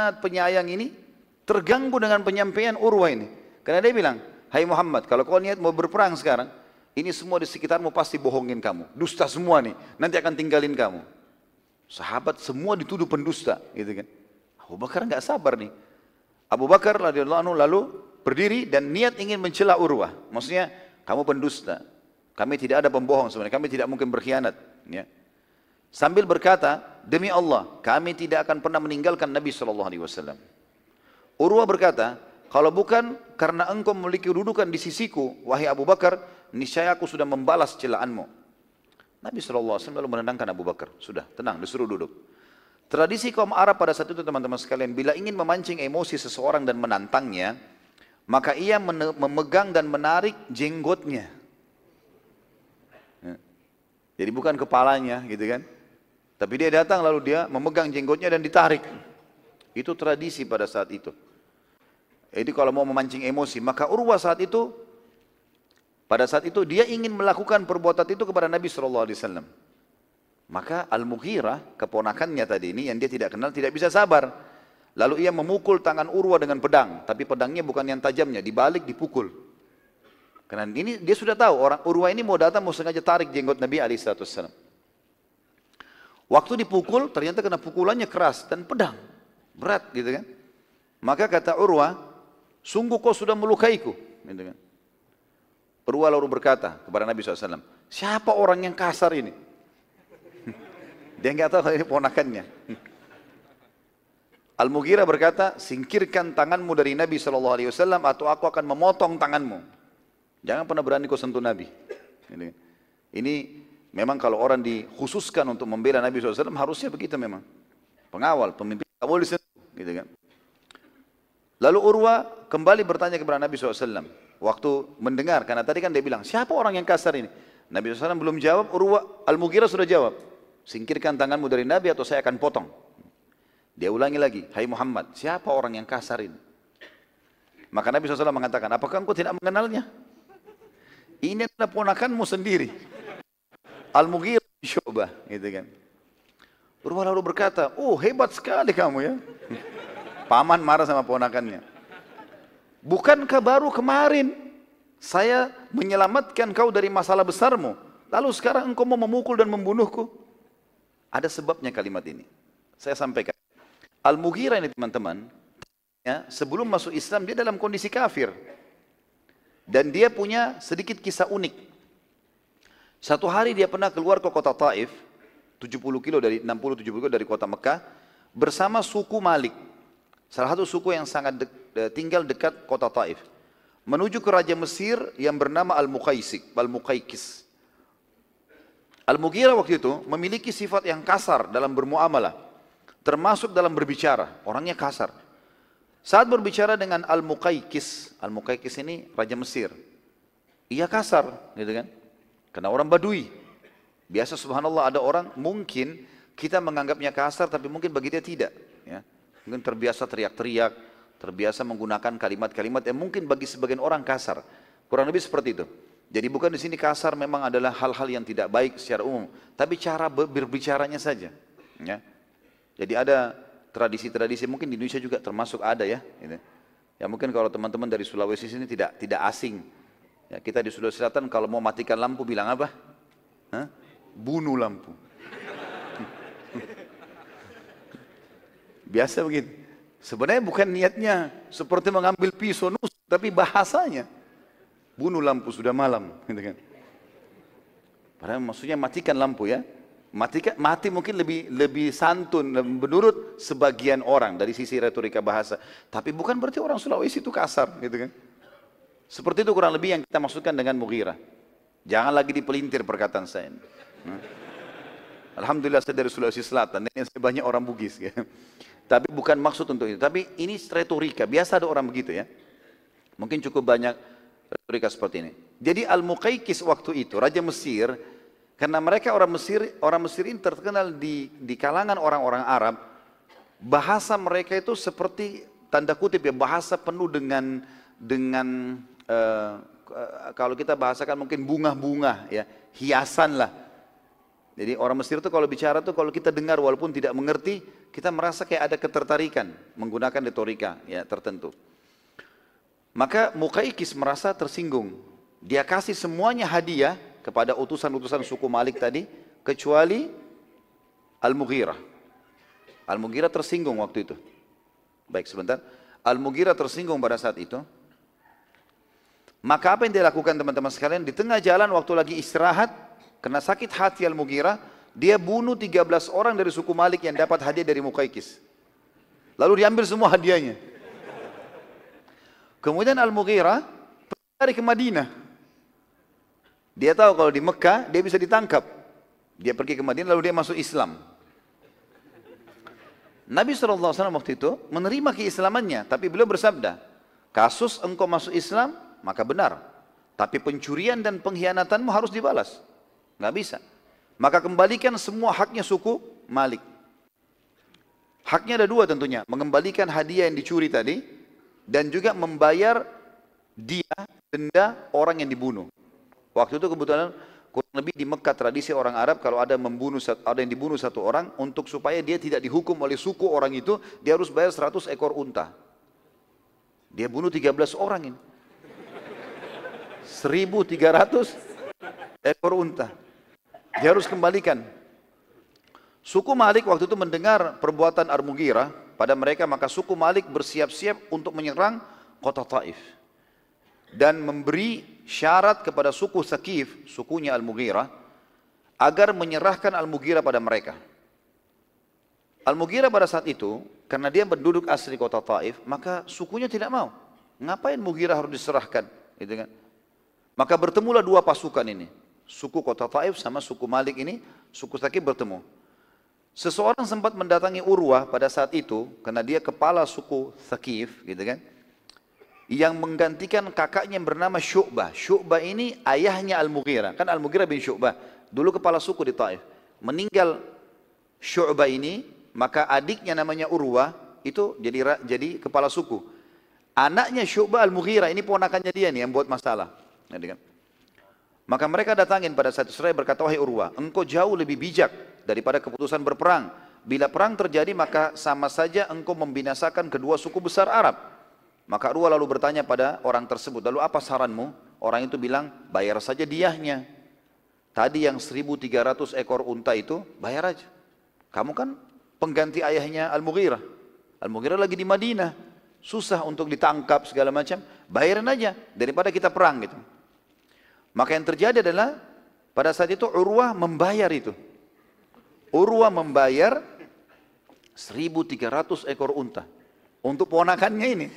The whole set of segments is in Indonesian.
sangat penyayang ini terganggu dengan penyampaian Urwah ini. Karena dia bilang, hai Muhammad, kalau kau niat mau berperang sekarang, ini semua di sekitarmu pasti bohongin kamu. Dusta semua nih, nanti akan tinggalin kamu. Sahabat semua dituduh pendusta, gitu kan. Abu Bakar nggak sabar nih. Abu Bakar radhiyallahu anhu lalu berdiri dan niat ingin mencela Urwah. Maksudnya, kamu pendusta. Kami tidak ada pembohong sebenarnya, kami tidak mungkin berkhianat. Ya. Sambil berkata, demi Allah, kami tidak akan pernah meninggalkan Nabi SAW. Urwah berkata, kalau bukan karena engkau memiliki kedudukan di sisiku, wahai Abu Bakar, niscaya aku sudah membalas celaanmu. Nabi SAW lalu menenangkan Abu Bakar. Sudah, tenang, disuruh duduk. Tradisi kaum Arab pada saat itu teman-teman sekalian, bila ingin memancing emosi seseorang dan menantangnya, maka ia memegang dan menarik jenggotnya. Jadi bukan kepalanya gitu kan. Tapi dia datang lalu dia memegang jenggotnya dan ditarik. Itu tradisi pada saat itu. Jadi kalau mau memancing emosi, maka Urwah pada saat itu dia ingin melakukan perbuatan itu kepada Nabi SAW. Maka Al-Mughirah, keponakannya tadi ini yang dia tidak kenal, tidak bisa sabar. Lalu ia memukul tangan Urwah dengan pedang, tapi pedangnya bukan yang tajamnya, dibalik dipukul. Karena ini dia sudah tahu orang Urwah ini mau datang mau sengaja tarik jenggot Nabi SAW. Waktu dipukul ternyata kena pukulannya keras dan pedang berat gitu kan. Maka kata Urwah, sungguh kau sudah melukaiku. Gitu kan. Urwah lalu berkata kepada Nabi SAW, siapa orang yang kasar ini? Dia nggak tahu kalau ini ponakannya. Al-Mughirah berkata, singkirkan tanganmu dari Nabi SAW atau aku akan memotong tanganmu. Jangan pernah berani kau sentuh Nabi. Ini memang kalau orang dikhususkan untuk membela Nabi SAW harusnya begitu memang. Pengawal, pemimpin, tak boleh disentuh. Gitu kan. Lalu Urwah kembali bertanya kepada Nabi SAW. Waktu mendengar, karena tadi kan dia bilang, siapa orang yang kasar ini? Nabi SAW belum jawab, Al-Mughirah sudah jawab. Singkirkan tanganmu dari Nabi atau saya akan potong. Dia ulangi lagi, hai Muhammad, siapa orang yang kasar ini? Maka Nabi SAW mengatakan, apakah engkau tidak mengenalnya? Ini adalah ponakanmu sendiri. Al-Mughirah bin Syu'bah, gitu kan. Urwah lalu berkata, oh hebat sekali kamu ya. Paman marah sama ponakannya. Bukankah baru kemarin saya menyelamatkan kau dari masalah besarmu, lalu sekarang engkau mau memukul dan membunuhku? Ada sebabnya kalimat ini. Saya sampaikan. Al-Mughirah ini teman-teman, ya, sebelum masuk Islam dia dalam kondisi kafir. Dan dia punya sedikit kisah unik. Satu hari dia pernah keluar ke kota Taif, 60-70 kilo dari kota Mekah, bersama suku Malik. Salah satu suku yang sangat tinggal dekat kota Taif. Menuju ke Raja Mesir yang bernama Al-Muqaykis. Al-Mughirah waktu itu memiliki sifat yang kasar dalam bermuamalah. Termasuk dalam berbicara, orangnya kasar. Saat berbicara dengan Al-Muqaykis ini Raja Mesir. Ia kasar, gitu kan? Karena orang Badui. Biasa subhanallah ada orang mungkin kita menganggapnya kasar tapi mungkin bagi dia tidak. Ya. Mungkin terbiasa teriak-teriak, terbiasa menggunakan kalimat-kalimat yang mungkin bagi sebagian orang kasar. Kurang lebih seperti itu. Jadi bukan di sini kasar memang adalah hal-hal yang tidak baik secara umum, tapi cara berbicaranya saja. Ya. Jadi ada tradisi-tradisi mungkin di Indonesia juga termasuk ada ya. Gitu. Ya mungkin kalau teman-teman dari Sulawesi sini tidak asing. Ya, kita di Sulawesi Selatan kalau mau matikan lampu bilang apa? Hah? Bunuh lampu. Biasa begitu. Sebenarnya bukan niatnya seperti mengambil pisau nusuk, tapi bahasanya bunuh lampu sudah malam, gitu kan. Padahal maksudnya matikan lampu ya. Mati mungkin lebih santun menurut sebagian orang dari sisi retorika bahasa. Tapi bukan berarti orang Sulawesi itu kasar, gitu kan. Seperti itu kurang lebih yang kita maksudkan dengan Mughirah. Jangan lagi dipelintir perkataan saya. Alhamdulillah saya dari Sulawesi Selatan, dan saya banyak orang Bugis. Ya. Tapi bukan maksud untuk itu. Tapi ini retorika, biasa ada orang begitu ya. Mungkin cukup banyak retorika seperti ini. Jadi Al-Muqaykis waktu itu, Raja Mesir, karena mereka orang Mesir ini terkenal di kalangan orang-orang Arab, bahasa mereka itu seperti tanda kutip ya, bahasa penuh dengan kalau kita bahasakan mungkin bunga-bunga ya, hiasan lah. Jadi orang Mesir itu kalau bicara tuh kalau kita dengar walaupun tidak mengerti, kita merasa kayak ada ketertarikan menggunakan retorika ya tertentu. Maka Muqaykis merasa tersinggung. Dia kasih semuanya hadiah kepada utusan-utusan suku Malik tadi, kecuali Al-Mughirah. Al-Mughirah tersinggung waktu itu. Baik, sebentar. Al-Mughirah tersinggung pada saat itu. Maka apa yang dia lakukan teman-teman sekalian? Di tengah jalan waktu lagi istirahat, kena sakit hati Al-Mughirah, dia bunuh 13 orang dari suku Malik yang dapat hadiah dari Muqaykis. Lalu diambil semua hadiahnya. Kemudian Al-Mughirah pergi ke Madinah. Dia tahu kalau di Mekah dia bisa ditangkap. Dia pergi ke Madinah lalu dia masuk Islam. Nabi SAW waktu itu menerima keislamannya, tapi beliau bersabda, kasus engkau masuk Islam, maka benar. Tapi pencurian dan pengkhianatanmu harus dibalas. Nggak bisa. Maka kembalikan semua haknya suku Malik. Haknya ada dua tentunya. Mengembalikan hadiah yang dicuri tadi, dan juga membayar dia denda orang yang dibunuh. Waktu itu kebetulan kurang lebih di Mekah tradisi orang Arab kalau ada yang dibunuh satu orang, untuk supaya dia tidak dihukum oleh suku orang itu, dia harus bayar 100 ekor unta. Dia bunuh 13 orang ini. 1.300 ekor unta. Dia harus kembalikan. Suku Malik waktu itu mendengar perbuatan Al-Mughirah pada mereka, maka suku Malik bersiap-siap untuk menyerang kota Taif. Dan memberi syarat kepada suku Thaqif, sukunya Al-Mughirah, agar menyerahkan Al-Mughirah pada mereka. Al-Mughirah pada saat itu, karena dia penduduk asli kota Taif, maka sukunya tidak mau. Ngapain Mughirah harus diserahkan? Gitu kan? Maka bertemulah dua pasukan ini. Suku kota Taif sama suku Malik ini, suku Thaqif bertemu. Seseorang sempat mendatangi Urwah pada saat itu, karena dia kepala suku Thaqif, gitu kan, yang menggantikan kakaknya yang bernama Syu'bah. Syu'bah ini ayahnya Al-Mughirah, kan Al-Mughirah bin Syu'bah, dulu kepala suku di Taif. Meninggal Syu'bah ini, maka adiknya namanya Urwah, itu jadi kepala suku. Anaknya Syu'bah Al-Mughirah, ini ponakannya dia nih yang buat masalah. Gitu kan? Maka mereka datangin pada satu seraya berkata, wahai Urwah, engkau jauh lebih bijak daripada keputusan berperang. Bila perang terjadi maka sama saja engkau membinasakan kedua suku besar Arab. Maka Urwah lalu bertanya pada orang tersebut, lalu apa saranmu? Orang itu bilang, bayar saja diyahnya. Tadi yang 1.300 ekor unta itu, bayar aja. Kamu kan pengganti ayahnya Al-Mughirah. Al-Mughirah lagi di Madinah, susah untuk ditangkap segala macam, bayarin aja daripada kita perang gitu. Maka yang terjadi adalah pada saat itu Urwah membayar itu. Urwah membayar 1.300 ekor unta untuk ponakannya ini.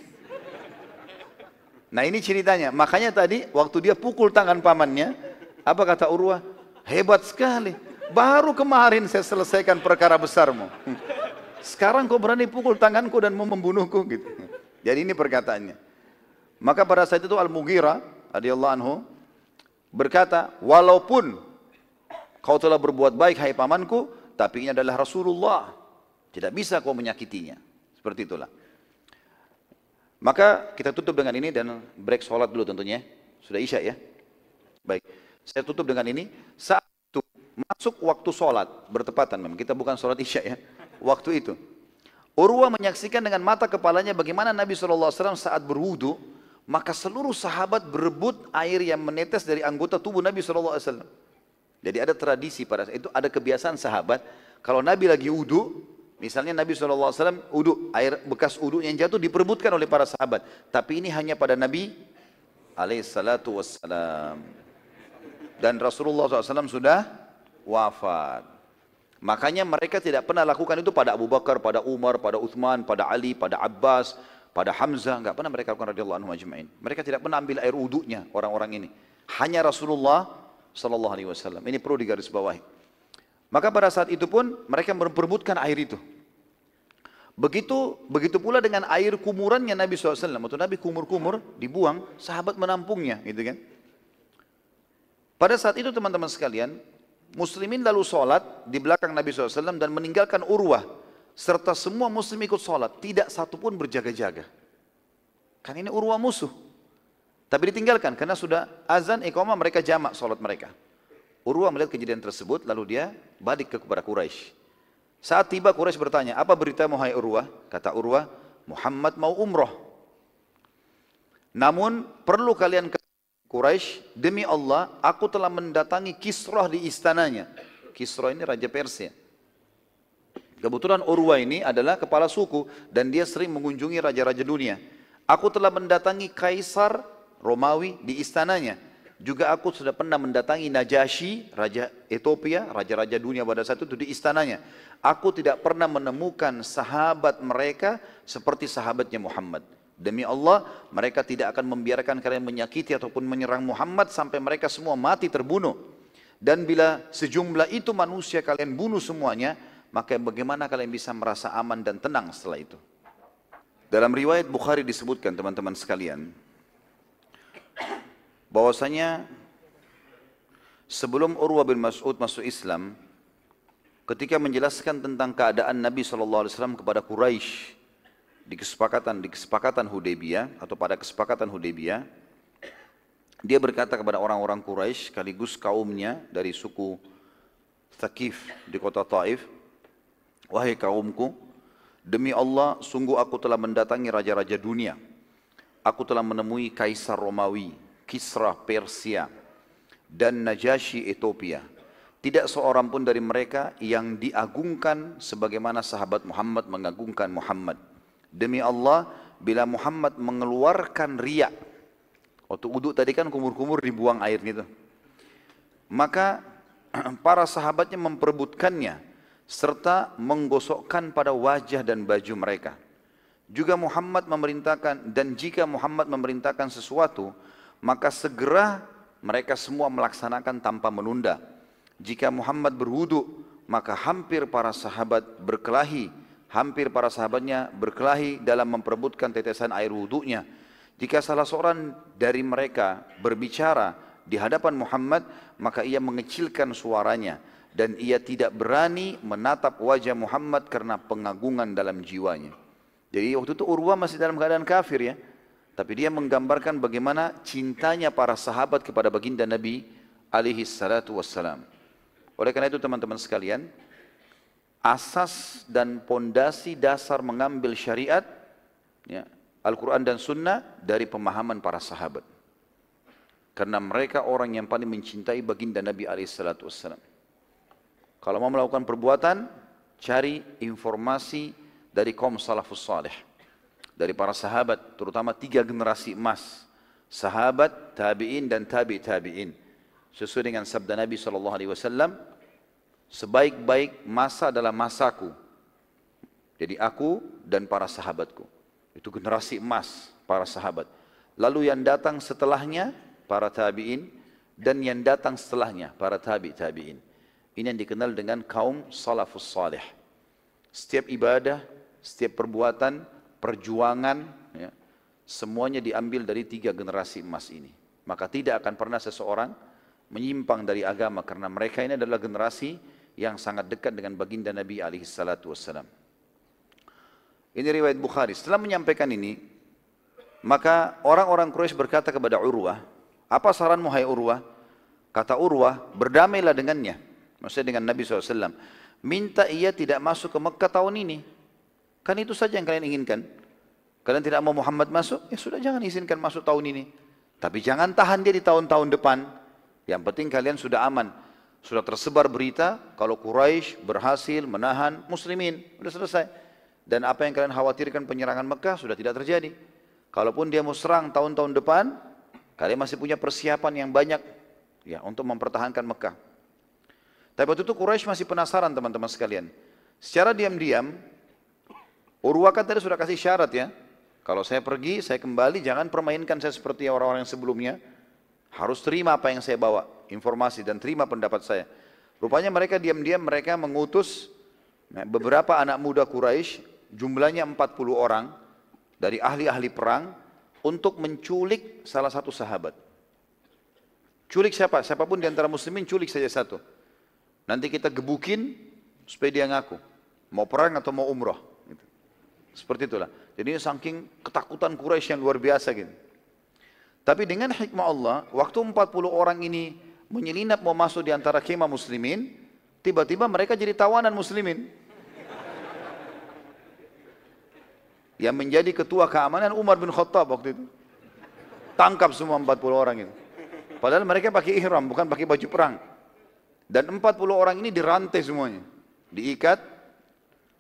Nah ini ceritanya. Makanya tadi waktu dia pukul tangan pamannya, apa kata Urwah? Hebat sekali. Baru kemarin saya selesaikan perkara besarmu. Sekarang kau berani pukul tanganku dan mau membunuhku gitu. Jadi ini perkataannya. Maka pada saat itu Al-Mughirah radhiyallahu anhu berkata, walaupun kau telah berbuat baik hai pamanku, tapi ini adalah Rasulullah, tidak bisa kau menyakitinya. Seperti itulah. Maka kita tutup dengan ini dan break sholat dulu tentunya. Sudah isya ya. Baik, saya tutup dengan ini. Saat itu masuk waktu sholat, bertepatan memang, kita bukan sholat isya ya. Waktu itu Urwah menyaksikan dengan mata kepalanya bagaimana Nabi SAW saat berwudu, maka seluruh sahabat berebut air yang menetes dari anggota tubuh Nabi SAW. Jadi ada tradisi pada saat itu, ada kebiasaan sahabat, kalau Nabi lagi wudu, misalnya Nabi SAW wudu, air bekas wudu yang jatuh diperebutkan oleh para sahabat. Tapi ini hanya pada Nabi SAW. Dan Rasulullah SAW sudah wafat. Makanya mereka tidak pernah lakukan itu pada Abu Bakar, pada Umar, pada Uthman, pada Ali, pada Abbas, pada Hamzah, enggak pernah mereka lakukan radhiyallahu anhum ajma'in. Mereka tidak pernah ambil air wudunya orang-orang ini. Hanya Rasulullah sallallahu alaihi wasallam. Ini perlu digarisbawahi. Maka pada saat itu pun mereka memperebutkan air itu. Begitu pula dengan air kumurannya Nabi SAW. Waktu Nabi kumur-kumur dibuang, sahabat menampungnya, gitu kan. Pada saat itu teman-teman sekalian, muslimin lalu sholat di belakang Nabi SAW dan meninggalkan Urwah serta semua muslim ikut sholat, tidak satupun berjaga-jaga. Kan ini Urwah musuh, tapi ditinggalkan karena sudah azan iqamah, mereka jamak sholat mereka. Urwah melihat kejadian tersebut lalu dia balik kepada Quraisy. Saat tiba Quraisy bertanya, apa beritamu hai Urwah? Kata Urwah, Muhammad mau umroh. Namun perlu kalian ke Quraisy, demi Allah aku telah mendatangi Kisrah di istananya. Kisrah ini Raja Persia. Kebetulan Urwah ini adalah kepala suku dan dia sering mengunjungi raja-raja dunia. Aku telah mendatangi Kaisar Romawi di istananya. Juga aku sudah pernah mendatangi Najasyi, Raja Ethiopia, raja-raja dunia pada saat itu di istananya. Aku tidak pernah menemukan sahabat mereka seperti sahabatnya Muhammad. Demi Allah, mereka tidak akan membiarkan kalian menyakiti ataupun menyerang Muhammad sampai mereka semua mati terbunuh. Dan bila sejumlah itu manusia kalian bunuh semuanya, maka bagaimana kalian bisa merasa aman dan tenang setelah itu? Dalam riwayat Bukhari disebutkan teman-teman sekalian, bahwasanya sebelum Urwah bin Mas'ud masuk Islam, ketika menjelaskan tentang keadaan Nabi SAW kepada Quraisy di kesepakatan Hudaybiyah atau pada kesepakatan Hudaybiyah, dia berkata kepada orang-orang Quraisy sekaligus kaumnya dari suku Thaqif di kota Taif, wahai kaumku, demi Allah sungguh aku telah mendatangi raja-raja dunia. Aku telah menemui Kaisar Romawi, Kisra Persia, dan Najasyi Ethiopia. Tidak seorang pun dari mereka yang diagungkan sebagaimana sahabat Muhammad mengagungkan Muhammad. Demi Allah, bila Muhammad mengeluarkan riak, waktu wudhu tadi kan kumur-kumur dibuang air gitu, maka para sahabatnya memperebutkannya serta menggosokkan pada wajah dan baju mereka. Juga Muhammad memerintahkan, dan jika Muhammad memerintahkan sesuatu, maka segera mereka semua melaksanakan tanpa menunda. Jika Muhammad berwudu, maka hampir para sahabatnya berkelahi dalam memperebutkan tetesan air wudunya. Jika salah seorang dari mereka berbicara di hadapan Muhammad, maka ia mengecilkan suaranya dan ia tidak berani menatap wajah Muhammad karena pengagungan dalam jiwanya. Jadi waktu itu Urwah masih dalam keadaan kafir ya, tapi dia menggambarkan bagaimana cintanya para sahabat kepada baginda Nabi alaihi salatu wassalam. Oleh karena itu teman-teman sekalian, asas dan pondasi dasar mengambil syariat ya, Al-Quran dan Sunnah dari pemahaman para sahabat. Karena mereka orang yang paling mencintai baginda Nabi alaihi salatu wassalam. Kalau mau melakukan perbuatan, cari informasi dari kaum salafus salih, dari para sahabat, terutama 3 generasi emas, sahabat, tabi'in dan tabi'in. Sesuai dengan sabda Nabi SAW, sebaik-baik masa adalah masaku. Jadi aku dan para sahabatku. Itu generasi emas, para sahabat. Lalu yang datang setelahnya, para tabi'in, dan yang datang setelahnya, para tabi'in. Ini yang dikenal dengan kaum salafus salih. Setiap ibadah, setiap perbuatan, perjuangan, ya, semuanya diambil dari 3 generasi emas ini. Maka tidak akan pernah seseorang menyimpang dari agama karena mereka ini adalah generasi yang sangat dekat dengan baginda Nabi alaihi salatu wassalam. Ini riwayat Bukhari. Setelah menyampaikan ini, maka orang-orang Quraisy berkata kepada Urwah, apa saranmu hai Urwah? Kata Urwah, berdamailah dengannya, maksudnya dengan Nabi SAW. Minta ia tidak masuk ke Mekah tahun ini. Kan itu saja yang kalian inginkan. Kalian tidak mau Muhammad masuk, ya sudah jangan izinkan masuk tahun ini. Tapi jangan tahan dia di tahun-tahun depan. Yang penting kalian sudah aman. Sudah tersebar berita kalau Quraisy berhasil menahan muslimin. Sudah selesai. Dan apa yang kalian khawatirkan penyerangan Mekah sudah tidak terjadi. Kalaupun dia mau serang tahun-tahun depan, kalian masih punya persiapan yang banyak ya untuk mempertahankan Mekah. Tapi waktu itu Quraisy masih penasaran teman-teman sekalian. Secara diam-diam, Urwah kan tadi sudah kasih syarat ya. Kalau saya pergi, saya kembali, jangan permainkan saya seperti orang-orang yang sebelumnya. Harus terima apa yang saya bawa, informasi dan terima pendapat saya. Rupanya mereka diam-diam mereka mengutus beberapa anak muda Quraisy, jumlahnya 40 orang dari ahli-ahli perang untuk menculik salah satu sahabat. Culik siapa? Siapapun di antara muslimin culik saja satu. Nanti kita gebukin supaya dia ngaku mau perang atau mau umrah. Gitu. Seperti itulah. Jadi saking ketakutan Quraisy yang luar biasa gitu. Tapi dengan hikmah Allah, waktu 40 orang ini menyelinap mau masuk di antara kemah muslimin, tiba-tiba mereka jadi tawanan muslimin. Yang menjadi ketua keamanan Umar bin Khattab waktu itu. Tangkap semua 40 orang itu. Padahal mereka pakai ihram, bukan pakai baju perang. Dan 40 orang ini dirantai semuanya. Diikat,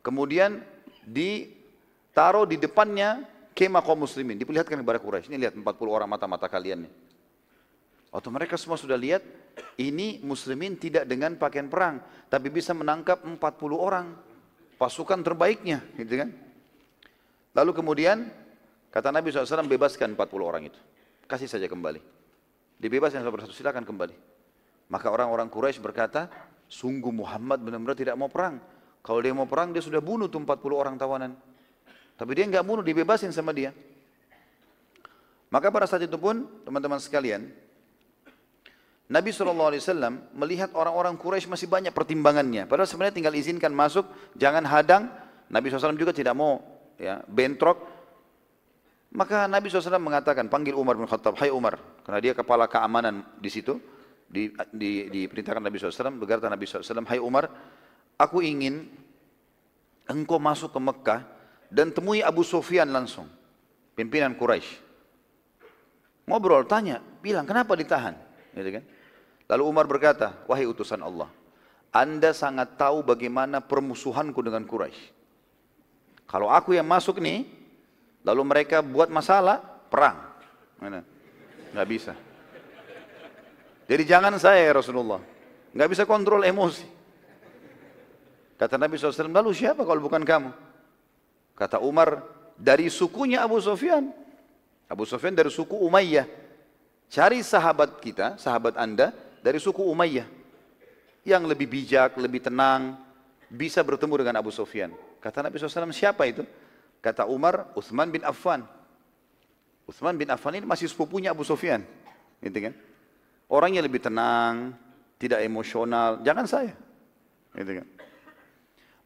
kemudian ditaruh di depannya kemah kaum muslimin. Diperlihatkan kepada Quraisy. Ini lihat 40 orang mata-mata kalian nih. Waktu mereka semua sudah lihat, ini muslimin tidak dengan pakaian perang, tapi bisa menangkap 40 orang. Pasukan terbaiknya, gitu kan. Lalu kemudian, kata Nabi SAW, bebaskan 40 orang itu. Kasih saja kembali. Dibebaskan satu persatu, silakan kembali. Maka orang-orang Quraisy berkata, sungguh Muhammad benar-benar tidak mau perang. Kalau dia mau perang, dia sudah bunuh tuh 40 orang tawanan. Tapi dia nggak bunuh, dibebasin sama dia. Maka pada saat itu pun, teman-teman sekalian, Nabi SAW melihat orang-orang Quraisy masih banyak pertimbangannya. Padahal sebenarnya tinggal izinkan masuk, jangan hadang. Nabi SAW juga tidak mau ya, bentrok. Maka Nabi SAW mengatakan, panggil Umar bin Khattab, hai Umar, karena dia kepala keamanan di situ, diperintahkan Nabi SAW, berkata Nabi SAW, hai Umar, aku ingin engkau masuk ke Mekah dan temui Abu Sufyan langsung, pimpinan Quraisy. Ngobrol, tanya, bilang, kenapa ditahan? Gitu kan? Lalu Umar berkata, wahai utusan Allah, Anda sangat tahu bagaimana permusuhanku dengan Quraisy. Kalau aku yang masuk nih, lalu mereka buat masalah, perang. Mana? Nggak bisa. Jadi jangan saya ya Rasulullah. Nggak bisa kontrol emosi. Kata Nabi SAW, lalu siapa kalau bukan kamu? Kata Umar, dari sukunya Abu Sufyan. Abu Sufyan dari suku Umayyah. Cari sahabat kita, sahabat Anda, dari suku Umayyah. Yang lebih bijak, lebih tenang, bisa bertemu dengan Abu Sufyan. Kata Nabi SAW, siapa itu? Kata Umar, Utsman bin Affan. Utsman bin Affan ini masih sepupunya Abu Sufyan. Gitu kan? Orangnya lebih tenang, tidak emosional, jangan saya. Gitu kan?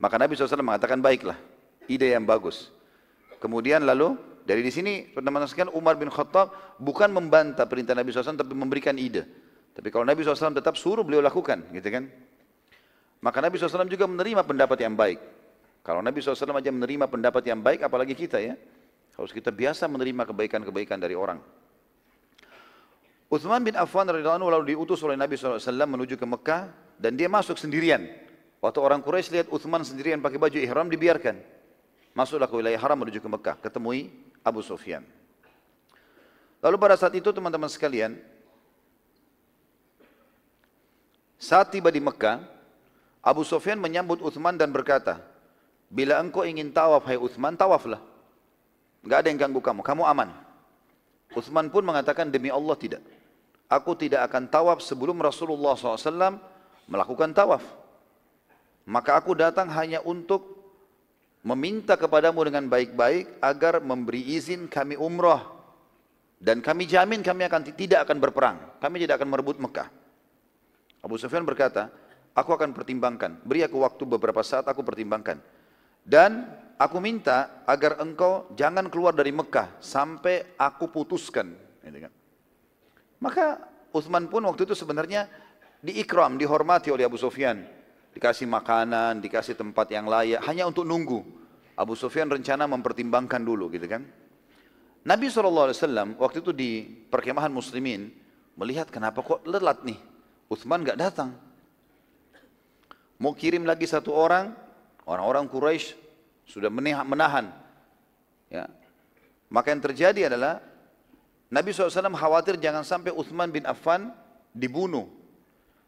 Maka Nabi SAW mengatakan, baiklah, ide yang bagus. Kemudian lalu, dari di sini, teman-teman sekalian, Umar bin Khattab bukan membantah perintah Nabi SAW, tapi memberikan ide. Tapi kalau Nabi SAW tetap suruh, beliau lakukan. Gitu kan? Maka Nabi SAW juga menerima pendapat yang baik. Kalau Nabi SAW aja menerima pendapat yang baik, apalagi kita ya. Harus kita biasa menerima kebaikan-kebaikan dari orang. Utsman bin Affan radhiyallahu anhu lalu diutus oleh Nabi SAW menuju ke Mekah dan dia masuk sendirian. Waktu orang Quraisy lihat Utsman sendirian pakai baju ihram, dibiarkan. Masuklah ke wilayah haram menuju ke Mekah, ketemui Abu Sufyan. Lalu pada saat itu teman-teman sekalian, saat tiba di Mekah, Abu Sufyan menyambut Utsman dan berkata, bila engkau ingin tawaf, hai Utsman, tawaflah. Enggak ada yang ganggu kamu, kamu aman. Utsman pun mengatakan, demi Allah tidak. Aku tidak akan tawaf sebelum Rasulullah SAW melakukan tawaf. Maka aku datang hanya untuk meminta kepadamu dengan baik-baik agar memberi izin kami umrah. Dan kami jamin kami tidak akan berperang. Kami tidak akan merebut Mekah. Abu Sufyan berkata, aku akan pertimbangkan. Beri aku waktu beberapa saat, aku pertimbangkan. Dan aku minta agar engkau jangan keluar dari Mekah sampai aku putuskan. Maka Utsman pun waktu itu sebenarnya diikram, dihormati oleh Abu Sufyan. Dikasih makanan, dikasih tempat yang layak, hanya untuk nunggu. Abu Sufyan rencana mempertimbangkan dulu gitu kan. Nabi SAW waktu itu di perkemahan muslimin melihat kenapa kok lelat nih. Utsman gak datang. Mau kirim lagi satu orang, orang-orang Quraisy sudah menahan. Ya. Maka yang terjadi adalah Nabi SAW khawatir jangan sampai Utsman bin Affan dibunuh.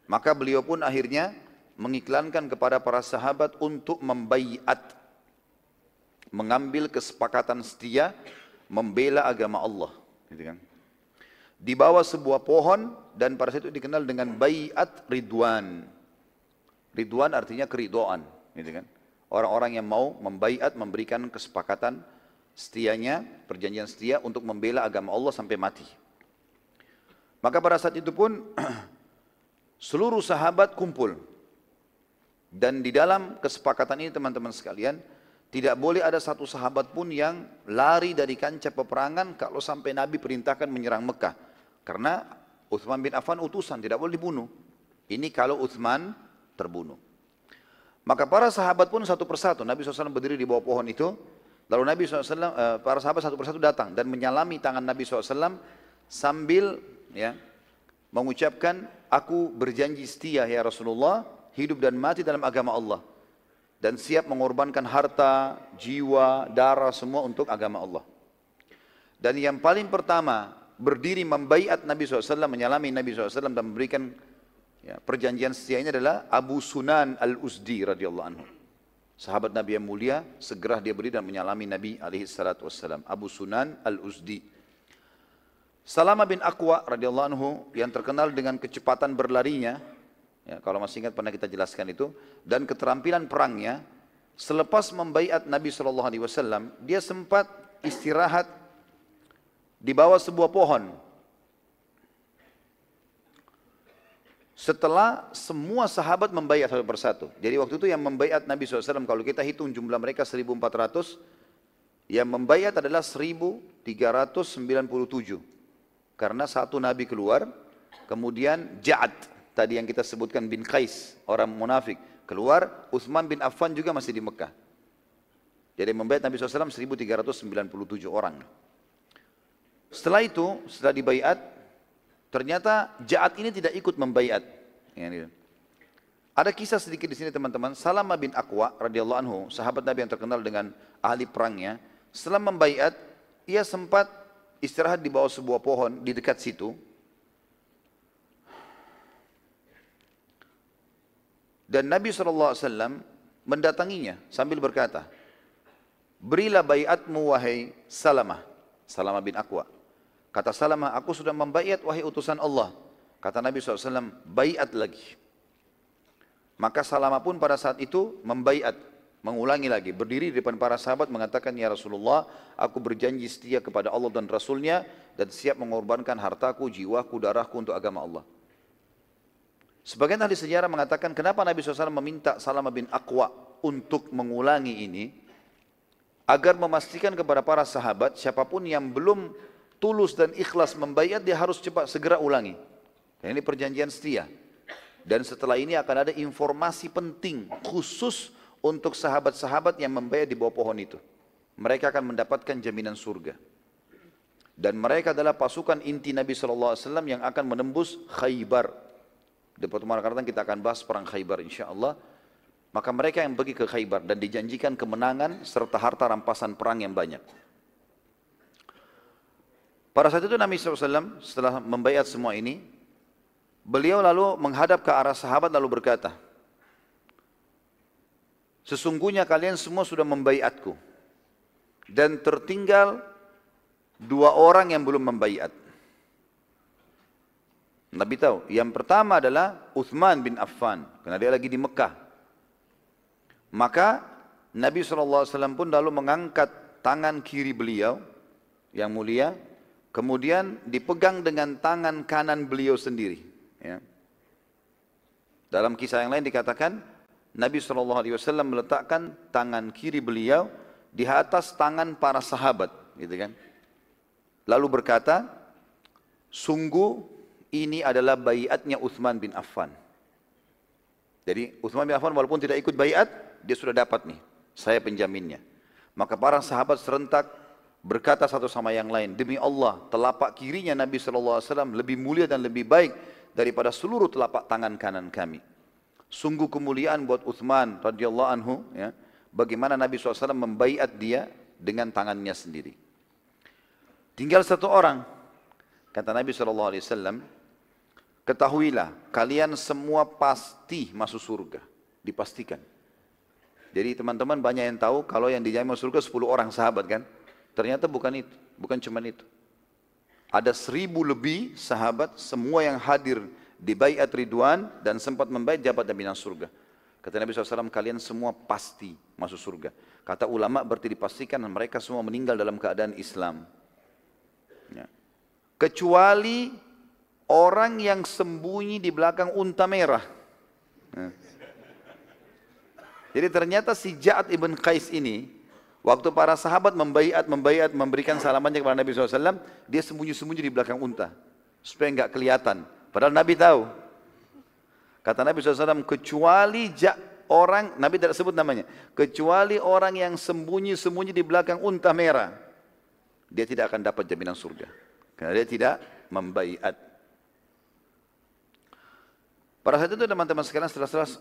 Maka beliau pun akhirnya mengiklankan kepada para sahabat untuk membaiat, mengambil kesepakatan setia, membela agama Allah. Gitu kan. Di bawah sebuah pohon dan pada saat itu dikenal dengan baiat Ridwan. Ridwan artinya keridhaan. Gitu kan. Orang-orang yang mau membaiat, memberikan kesepakatan setianya, perjanjian setia untuk membela agama Allah sampai mati. Maka pada saat itu pun seluruh sahabat kumpul. Dan di dalam kesepakatan ini teman-teman sekalian, tidak boleh ada satu sahabat pun yang lari dari kancah peperangan kalau sampai Nabi perintahkan menyerang Mekah. Karena Utsman bin Affan utusan, tidak boleh dibunuh. Ini kalau Utsman terbunuh. Maka para sahabat pun satu persatu, Nabi SAW berdiri di bawah pohon itu, Lalu Nabi SAW, para sahabat satu persatu datang dan menyalami tangan Nabi SAW sambil ya, mengucapkan, aku berjanji setia ya Rasulullah, hidup dan mati dalam agama Allah. Dan siap mengorbankan harta, jiwa, darah semua untuk agama Allah. Dan yang paling pertama berdiri membaiat Nabi SAW, menyalami Nabi SAW dan memberikan ya, perjanjian setia ini adalah Abu Sunan Al-Uzdi radhiyallahu anhu. Sahabat Nabi yang mulia, segera dia berdiri dan menyalami Nabi SAW. Abu Sunan Al-Uzdi. Salama bin Aqwa radhiyallahu anhu yang terkenal dengan kecepatan berlarinya, ya, kalau masih ingat pernah kita jelaskan itu, dan keterampilan perangnya, selepas membaiat Nabi SAW, dia sempat istirahat di bawah sebuah pohon. Setelah semua sahabat membaiat satu persatu. Jadi waktu itu yang membaiat Nabi SAW, kalau kita hitung jumlah mereka 1.400, yang membaiat adalah 1.397. Karena satu Nabi keluar, kemudian Ja'ad, tadi yang kita sebutkan bin Qais, orang munafik, keluar, Utsman bin Affan juga masih di Mekah. Jadi membaiat Nabi SAW 1.397 orang. Setelah itu, setelah dibaiat, ternyata Ja'ad ini tidak ikut membaiat. Ada kisah sedikit di sini teman-teman. Salama bin Aqwa radhiyallahu anhu, sahabat Nabi yang terkenal dengan ahli perangnya, setelah membaiat, ia sempat istirahat di bawah sebuah pohon di dekat situ. Dan Nabi SAW mendatanginya sambil berkata, berilah baiatmu wahai Salamah, Salama bin Aqwa. Kata Salamah, aku sudah membaiat wahai utusan Allah. Kata Nabi SAW, baiat lagi. Maka Salamah pun pada saat itu membaiat, mengulangi lagi. Berdiri di depan para sahabat mengatakan, ya Rasulullah, aku berjanji setia kepada Allah dan Rasulnya dan siap mengorbankan hartaku, jiwaku, darahku untuk agama Allah. Sebagian ahli sejarah mengatakan, kenapa Nabi SAW meminta Salamah bin Aqwa untuk mengulangi ini? Agar memastikan kepada para sahabat, siapapun yang belum tulus dan ikhlas membaiat, dia harus cepat segera ulangi. Dan ini perjanjian setia. Dan setelah ini akan ada informasi penting khusus untuk sahabat-sahabat yang membaiat di bawah pohon itu. Mereka akan mendapatkan jaminan surga. Dan mereka adalah pasukan inti Nabi SAW yang akan menembus Khaybar. Di pertemuan akan datang kita akan bahas perang Khaybar insyaAllah. Maka mereka yang pergi ke Khaybar dan dijanjikan kemenangan serta harta rampasan perang yang banyak. Pada saat itu Nabi SAW setelah membaiat semua ini, beliau lalu menghadap ke arah sahabat lalu berkata, sesungguhnya kalian semua sudah membaiatku dan tertinggal dua orang yang belum membaiat. Nabi tahu, yang pertama adalah Utsman bin Affan, karena dia lagi di Mekah. Maka Nabi SAW pun lalu mengangkat tangan kiri beliau yang mulia, kemudian dipegang dengan tangan kanan beliau sendiri. Ya. Dalam kisah yang lain dikatakan, Nabi SAW meletakkan tangan kiri beliau di atas tangan para sahabat. Gitu kan. Lalu berkata, sungguh ini adalah baiatnya Utsman bin Affan. Jadi Utsman bin Affan walaupun tidak ikut baiat, dia sudah dapat nih, saya penjaminnya. Maka para sahabat serentak berkata satu sama yang lain, demi Allah, telapak kirinya Nabi SAW lebih mulia dan lebih baik daripada seluruh telapak tangan kanan kami. Sungguh kemuliaan buat Utsman radhiyallahu anhu, ya, bagaimana Nabi SAW membaiat dia dengan tangannya sendiri. Tinggal satu orang, kata Nabi SAW, ketahuilah kalian semua pasti masuk surga, dipastikan. Jadi teman-teman banyak yang tahu kalau yang dijamin masuk surga 10 orang sahabat kan. Ternyata bukan itu, bukan cuma itu. Ada 1000 lebih sahabat, semua yang hadir di baiat Ridwan dan sempat membaiat jabat jaminan surga. Kata Nabi SAW, kalian semua pasti masuk surga. Kata ulama berarti dipastikan mereka semua meninggal dalam keadaan Islam. Ya. Kecuali orang yang sembunyi di belakang unta merah. Ya. Jadi ternyata si Ja'ad ibn Qais ini, waktu para sahabat membaiat, memberikan salamannya kepada Nabi SAW, dia sembunyi-sembunyi di belakang unta, supaya enggak kelihatan. Padahal Nabi tahu. Kata Nabi SAW, kecuali orang, Nabi tidak sebut namanya, kecuali orang yang sembunyi-sembunyi di belakang unta merah, dia tidak akan dapat jaminan surga. Karena dia tidak membaiat. Pada saat itu teman-teman sekalian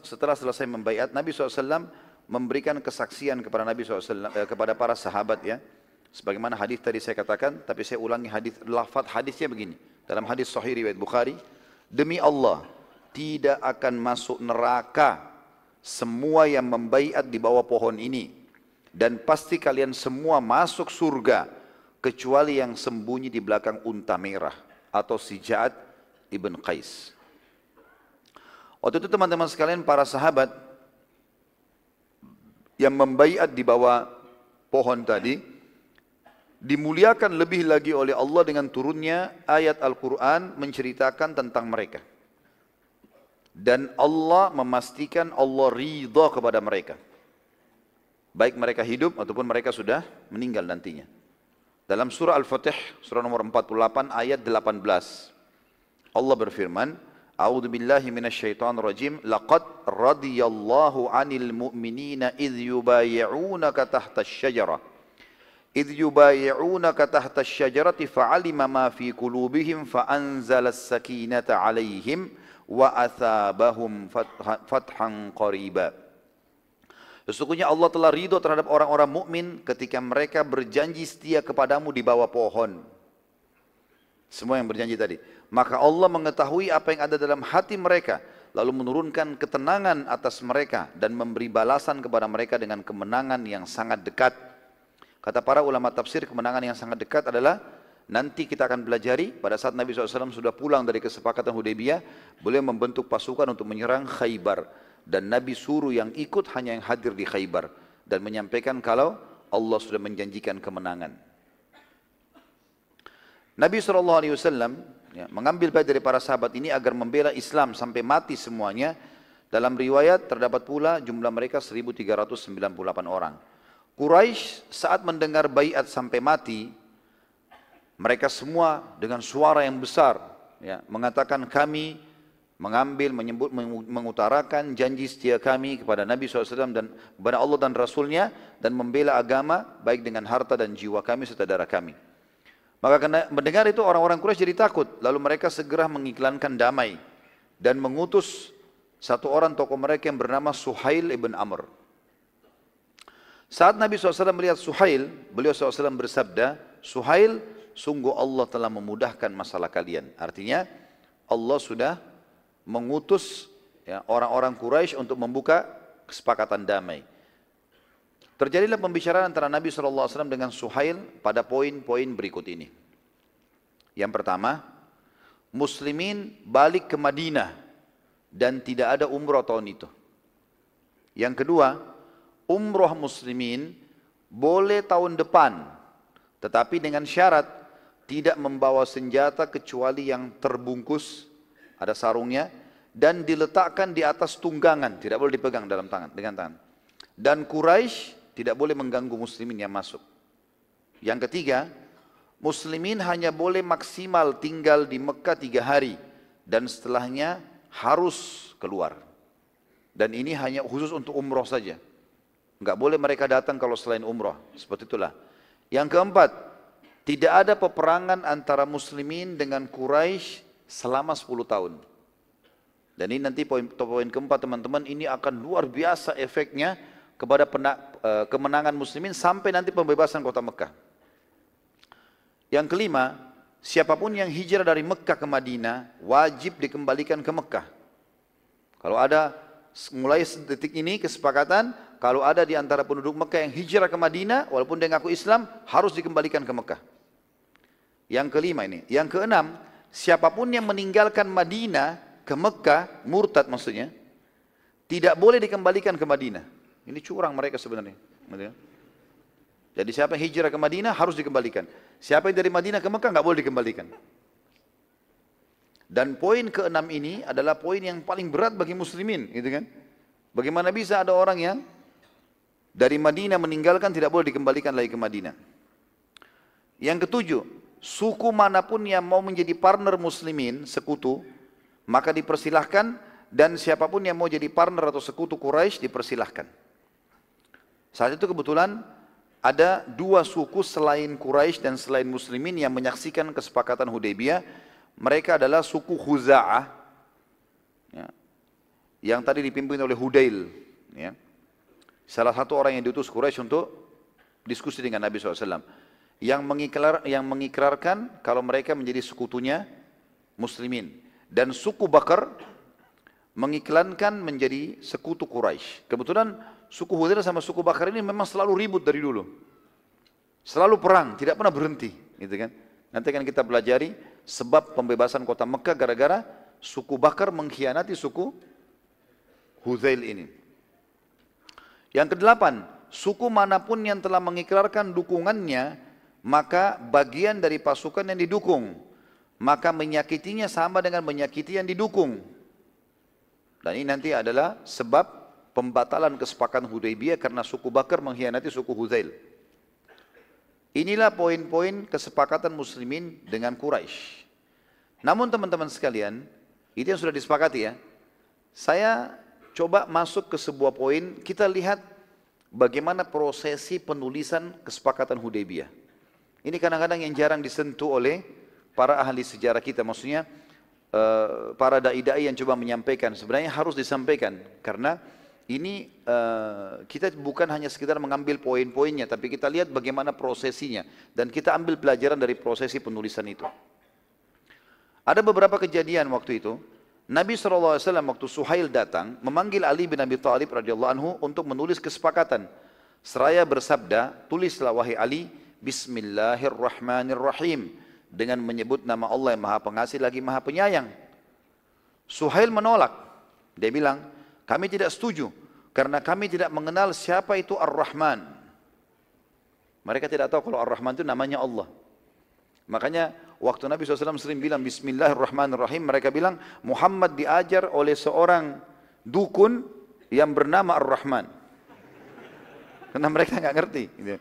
setelah selesai membaiat, Nabi SAW memberikan kesaksian kepada Nabi SAW, kepada para sahabat ya. Sebagaimana hadis tadi saya katakan, tapi saya ulangi lafaz hadisnya begini. Dalam hadis sahih riwayat Bukhari, demi Allah, tidak akan masuk neraka semua yang membaiat di bawah pohon ini. Dan pasti kalian semua masuk surga, kecuali yang sembunyi di belakang unta merah, atau si Ja'ad ibn Qais. Waktu itu teman-teman sekalian, para sahabat yang membaiat di bawah pohon tadi, dimuliakan lebih lagi oleh Allah dengan turunnya ayat Al-Quran menceritakan tentang mereka. Dan Allah memastikan Allah ridha kepada mereka. Baik mereka hidup ataupun mereka sudah meninggal nantinya. Dalam surah Al-Fatih, surah nomor 48 ayat 18. Allah berfirman, A'udzu billahi minasyaitonir rajim, laqad radiyallahu 'anil mu'minina idh yubayyi'unaka tahta asy-syajarah. إذ يبايعونك تحت الشجرة فعلم ما في قلوبهم فأنزل السكينة عليهم وأثابهم فتحا قريبا. Sesungguhnya Allah telah ridho terhadap orang-orang mukmin ketika mereka berjanji setia kepadamu di bawah pohon. Semua yang berjanji tadi. Maka Allah mengetahui apa yang ada dalam hati mereka, lalu menurunkan ketenangan atas mereka dan memberi balasan kepada mereka dengan kemenangan yang sangat dekat. Kata para ulama tafsir, kemenangan yang sangat dekat adalah nanti kita akan belajari pada saat Nabi SAW sudah pulang dari kesepakatan Hudaybiyah, beliau membentuk pasukan untuk menyerang Khaybar. Dan Nabi suruh yang ikut hanya yang hadir di Khaybar. Dan menyampaikan kalau Allah sudah menjanjikan kemenangan. Nabi SAW ya, mengambil baik dari para sahabat ini agar membela Islam sampai mati semuanya. Dalam riwayat terdapat pula jumlah mereka 1398 orang. Quraisy saat mendengar baiat sampai mati, mereka semua dengan suara yang besar ya, mengatakan kami mengutarakan janji setia kami kepada Nabi SAW dan kepada Allah dan Rasulnya, dan membela agama baik dengan harta dan jiwa kami serta darah kami. Maka karena mendengar itu orang-orang Quraisy jadi takut, lalu mereka segera mengiklankan damai dan mengutus satu orang tokoh mereka yang bernama Suhail ibn Amr. Saat Nabi SAW melihat Suhail, beliau SAW bersabda, Suhail, sungguh Allah telah memudahkan masalah kalian. Artinya Allah sudah mengutus ya, orang-orang Quraisy untuk membuka kesepakatan damai. Terjadilah pembicaraan antara Nabi SAW dengan Suhail pada poin-poin berikut ini. Yang pertama, Muslimin balik ke Madinah dan tidak ada umrah tahun itu. Yang kedua, umroh muslimin boleh tahun depan, tetapi dengan syarat tidak membawa senjata kecuali yang terbungkus, ada sarungnya, dan diletakkan di atas tunggangan, tidak boleh dipegang dalam tangan, dengan tangan. Dan Quraisy tidak boleh mengganggu muslimin yang masuk. Yang ketiga, muslimin hanya boleh maksimal tinggal di Mekah 3 hari, dan setelahnya harus keluar. Dan ini hanya khusus untuk umroh saja. Enggak boleh mereka datang kalau selain umrah. Seperti itulah. Yang keempat, tidak ada peperangan antara muslimin dengan Quraisy selama 10 tahun. Dan ini nanti poin keempat teman-teman, ini akan luar biasa efeknya kepada kemenangan muslimin sampai nanti pembebasan kota Mekah. Yang kelima, siapapun yang hijrah dari Mekah ke Madinah wajib dikembalikan ke Mekah. Kalau ada mulai detik ini kesepakatan, kalau ada di antara penduduk Mekah yang hijrah ke Madinah, walaupun dia ngaku Islam, harus dikembalikan ke Mekah. Yang kelima ini. Yang keenam, siapapun yang meninggalkan Madinah ke Mekah, murtad maksudnya, tidak boleh dikembalikan ke Madinah. Ini curang mereka sebenarnya. Jadi siapa yang hijrah ke Madinah harus dikembalikan. Siapa yang dari Madinah ke Mekah nggak boleh dikembalikan. Dan poin keenam ini adalah poin yang paling berat bagi muslimin, gitu kan? Bagaimana bisa ada orang yang dari Madinah meninggalkan tidak boleh dikembalikan lagi ke Madinah. Yang ketujuh, suku manapun yang mau menjadi partner muslimin, sekutu, maka dipersilahkan dan siapapun yang mau jadi partner atau sekutu Quraisy dipersilahkan. Saat itu kebetulan ada dua suku selain Quraisy dan selain Muslimin yang menyaksikan kesepakatan Hudaybiyah. Mereka adalah suku Khuza'ah, ya, yang tadi dipimpin oleh Hudail, ya, salah satu orang yang diutus Quraisy untuk diskusi dengan Nabi SAW, yang mengikrarkan kalau mereka menjadi sekutunya Muslimin, dan suku Bakar mengiklankan menjadi sekutu Quraisy. Kebetulan suku Hudail sama suku Bakar ini memang selalu ribut dari dulu, selalu perang, tidak pernah berhenti, gitu kan. Nanti akan kita pelajari sebab pembebasan kota Mekah gara-gara suku Bakar mengkhianati suku Hudail ini. Yang kedelapan, suku manapun yang telah mengikrarkan dukungannya, maka bagian dari pasukan yang didukung, maka menyakitinya sama dengan menyakiti yang didukung. Dan ini nanti adalah sebab pembatalan kesepakatan Hudaybiyah karena suku Bakar mengkhianati suku Hudail. Inilah poin-poin kesepakatan muslimin dengan Quraisy. Namun teman-teman sekalian, itu yang sudah disepakati ya. Saya coba masuk ke sebuah poin, kita lihat bagaimana prosesi penulisan kesepakatan Hudaybiyah. Ini kadang-kadang yang jarang disentuh oleh para ahli sejarah kita, maksudnya para dai-dai yang coba menyampaikan, sebenarnya harus disampaikan karena ini kita bukan hanya sekedar mengambil poin-poinnya, tapi kita lihat bagaimana prosesinya dan kita ambil pelajaran dari prosesi penulisan itu. Ada beberapa kejadian waktu itu. Nabi SAW waktu Suhail datang memanggil Ali bin Abi Thalib radhiyallahu anhu untuk menulis kesepakatan. Seraya bersabda, tulislah wahai Ali, Bismillahirrahmanirrahim, dengan menyebut nama Allah yang Maha Pengasih lagi Maha Penyayang. Suhail menolak. Dia bilang, kami tidak setuju karena kami tidak mengenal siapa itu Ar-Rahman. Mereka tidak tahu kalau Ar-Rahman itu namanya Allah. Makanya waktu Nabi SAW sering bilang Bismillahirrahmanirrahim, mereka bilang Muhammad diajar oleh seorang dukun yang bernama Ar-Rahman. Karena mereka nggak ngerti. Gitu.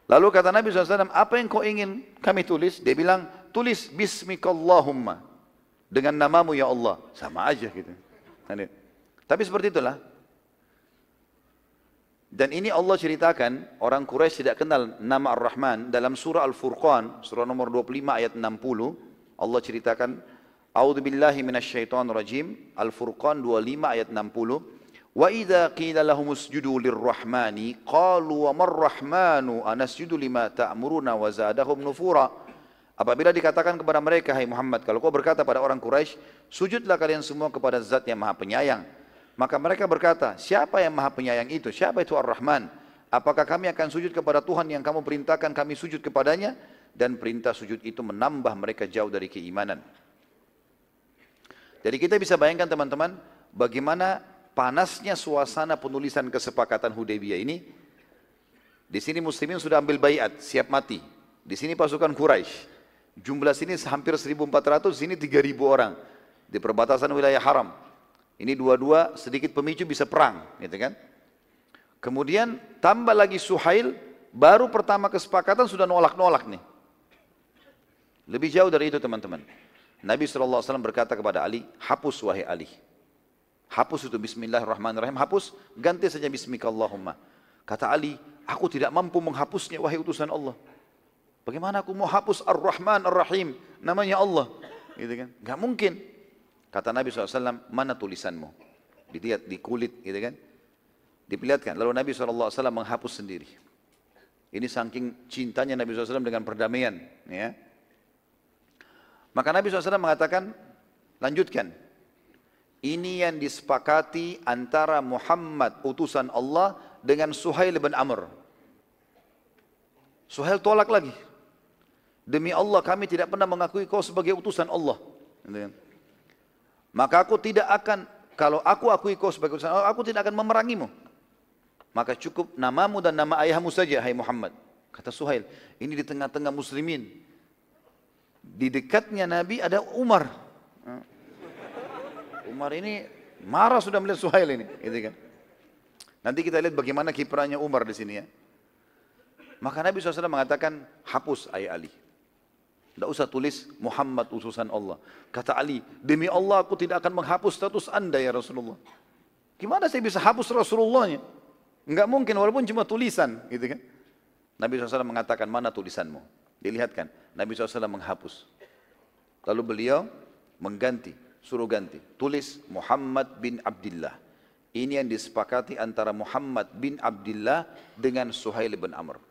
Lalu kata Nabi SAW, apa yang kau ingin kami tulis? Dia bilang, tulis Bismikallahumma, dengan namamu ya Allah. Sama aja gitu. Tapi seperti itulah. Dan ini Allah ceritakan, orang Quraisy tidak kenal nama Ar-Rahman. Dalam surah Al-Furqan, surah nomor 25 ayat 60, Allah ceritakan, A'udzubillahi minasyaitonirrajim, Al-Furqan 25 ayat 60, Wa idza qila lahum usjudu lirrahmani qalu wa marrahmanu anasjudu lima ta'muruna wa zadahum nufura. Apabila dikatakan kepada mereka, hai Muhammad, kalau kau berkata pada orang Quraisy, sujudlah kalian semua kepada Zat yang Maha Penyayang. Maka mereka berkata, siapa yang Maha Penyayang itu? Siapa itu Ar-Rahman? Apakah kami akan sujud kepada Tuhan yang kamu perintahkan kami sujud kepadanya? Dan perintah sujud itu menambah mereka jauh dari keimanan. Jadi kita bisa bayangkan teman-teman, bagaimana panasnya suasana penulisan kesepakatan Hudaybiyah ini. Di sini muslimin sudah ambil baiat, siap mati. Di sini pasukan Quraisy. Jumlah sini hampir 1.400, sini 3.000 orang. Di perbatasan wilayah haram. Ini dua-dua sedikit pemicu bisa perang, gitu kan? Kemudian tambah lagi Suhail, baru pertama kesepakatan sudah nolak-nolak nih. Lebih jauh dari itu teman-teman. Nabi SAW berkata kepada Ali, hapus wahai Ali. Hapus itu Bismillahirrahmanirrahim, hapus, ganti saja Bismikallahumma. Kata Ali, aku tidak mampu menghapusnya wahai utusan Allah. Bagaimana aku mau hapus Ar-Rahman Ar-Rahim, namanya Allah, gitu kan? Gak mungkin. Kata Nabi SAW, mana tulisanmu? Dilihat di kulit, gitu kan? Diperlihatkan. Lalu Nabi SAW menghapus sendiri. Ini saking cintanya Nabi SAW dengan perdamaian, ya. Maka Nabi SAW mengatakan, lanjutkan. Ini yang disepakati antara Muhammad utusan Allah dengan Suhail bin Amr. Suhail tolak lagi. Demi Allah kami tidak pernah mengakui kau sebagai utusan Allah. Maka aku tidak akan, kalau aku akui kau sebagai utusan Allah, aku tidak akan memerangimu. Maka cukup namamu dan nama ayahmu saja, hai Muhammad. Kata Suhail, ini di tengah-tengah muslimin. Di dekatnya Nabi ada Umar. Umar ini marah sudah melihat Suhail ini, gitu kan. Nanti kita lihat bagaimana kiprahnya Umar di sini ya. Maka Nabi SAW mengatakan, hapus ayah Ali. Tidak usah tulis Muhammad utusan Allah. Kata Ali, demi Allah aku tidak akan menghapus status anda ya Rasulullah. Gimana saya bisa hapus Rasulullahnya? Enggak mungkin walaupun cuma tulisan gitu kan. Nabi SAW mengatakan, mana tulisanmu? Dilihatkan, Nabi SAW menghapus. Lalu beliau mengganti, suruh ganti. Tulis Muhammad bin Abdullah. Ini yang disepakati antara Muhammad bin Abdullah dengan Suhail bin Amr.